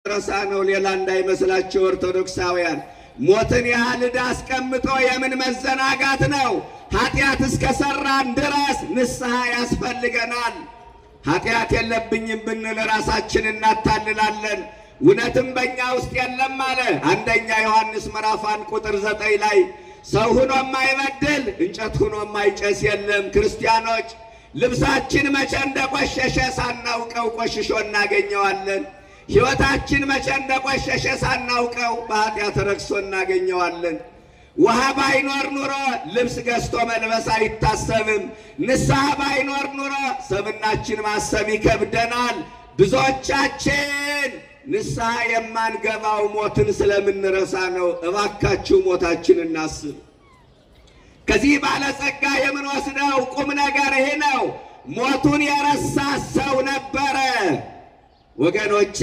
ረሳነው ሌላ እንዳይመስላችሁ ኦርቶዶክሳውያን። ሞትን ያህል ዕዳ አስቀምጦ የምን መዘናጋት ነው? ኃጢአት እስከሰራን ድረስ ንስሐ ያስፈልገናል። ኃጢአት የለብኝም ብንል ራሳችን እናታልላለን። እውነትም በእኛ ውስጥ የለም አለ አንደኛ ዮሐንስ ምዕራፍ 1 ቁጥር 9 ላይ ሰው ሆኖ የማይበድል እንጨት ሆኖ የማይጨስ የለም። ክርስቲያኖች ልብሳችን መቼ እንደቆሸሸ ሳናውቀው ቆሽሾ እናገኘዋለን። ሕይወታችን መቼ እንደቆሸሸ ሳናውቀው በኃጢአት ረክሶ እናገኘዋለን። ውሃ ባይኖር ኑሮ ልብስ ገዝቶ መልበስ አይታሰብም። ንስሐ ባይኖር ኑሮ ሰብናችን ማሰብ ይከብደናል። ብዙዎቻችን ንስሐ የማንገባው ሞትን ስለምንረሳ ነው። እባካችሁ ሞታችን እናስብ። ከዚህ ባለጸጋ የምንወስደው ቁም ነገር ይሄ ነው። ሞቱን የረሳ ሰው ነበረ። ወገኖቼ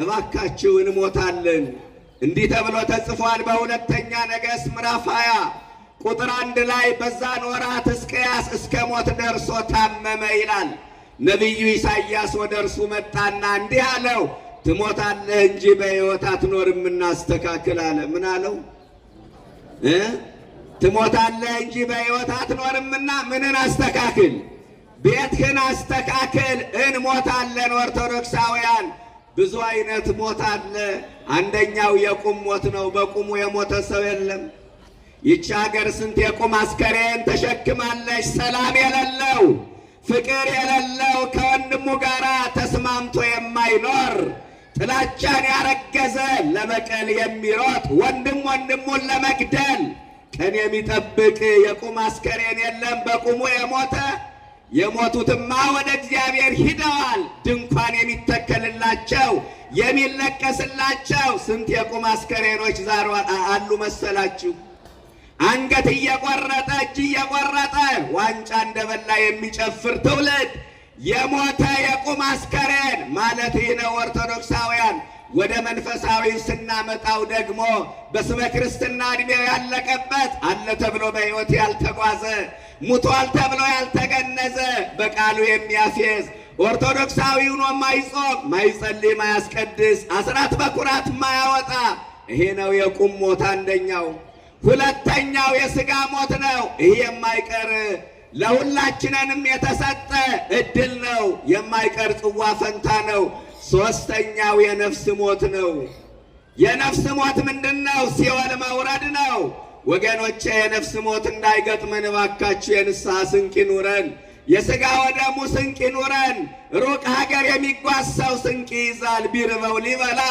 እባካችሁ እንሞታለን። እንዲህ ተብሎ ተጽፏል በሁለተኛ ነገሥት ምዕራፍ 20 ቁጥር 1 ላይ በዛን ወራት ሕዝቅያስ እስከ ሞት ደርሶ ታመመ ይላል። ነቢዩ ኢሳይያስ ወደ እርሱ መጣና እንዲህ አለው፣ ትሞታለህ እንጂ በሕይወት አትኖርም፣ እናስተካክል አለ። ምን አለው? ትሞታለህ እንጂ በሕይወት አትኖርምና ምንን አስተካክል? ቤትህን አስተካክል። እንሞታለን። ኦርቶዶክሳውያን ብዙ አይነት ሞት አለ። አንደኛው የቁም ሞት ነው። በቁሙ የሞተ ሰው የለም። ይቺ ሀገር ስንት የቁም አስከሬን ተሸክማለች። ሰላም የሌለው፣ ፍቅር የሌለው፣ ከወንድሙ ጋር ተስማምቶ የማይኖር፣ ጥላቻን ያረገዘ፣ ለበቀል የሚሮጥ፣ ወንድም ወንድሙን ለመግደል ቀን የሚጠብቅ የቁም አስከሬን የለም። በቁሙ የሞተ የሞቱትማ ወደ እግዚአብሔር ሂደዋል። ድንኳን የሚተከልላቸው የሚለቀስላቸው ስንት የቁም አስከሬኖች ዛሬ አሉ መሰላችሁ? አንገት እየቆረጠ እጅ እየቆረጠ ዋንጫ እንደበላ የሚጨፍር ትውልድ የሞተ የቁም አስከሬን ማለት ይህ ነው። ኦርቶዶክሳውያን ወደ መንፈሳዊ ስናመጣው ደግሞ በስመ ክርስትና ዕድሜው ያለቀበት አለ ተብሎ በሕይወት ያልተጓዘ፣ ሙቷል ተብሎ ያልተገነዘ፣ በቃሉ የሚያፌዝ ኦርቶዶክሳዊ ሆኖ ማይጾም ማይጸልይ ማያስቀድስ አስራት በኩራት ማያወጣ ይሄ ነው የቁም ሞት አንደኛው። ሁለተኛው የሥጋ ሞት ነው። ይህ የማይቀር ለሁላችንንም የተሰጠ እድል ነው። የማይቀር ጽዋ ፈንታ ነው። ሶስተኛው የነፍስ ሞት ነው። የነፍስ ሞት ምንድነው? ሲኦል መውረድ ነው። ወገኖቼ የነፍስ ሞት እንዳይገጥመን እባካችሁ የንስሐ ስንቅ ይኑረን። የሥጋ ወደሙ ስንቅ ይኑረን። ሩቅ ሀገር የሚጓዝ ሰው ስንቅ ይይዛል፣ ቢርበው ሊበላ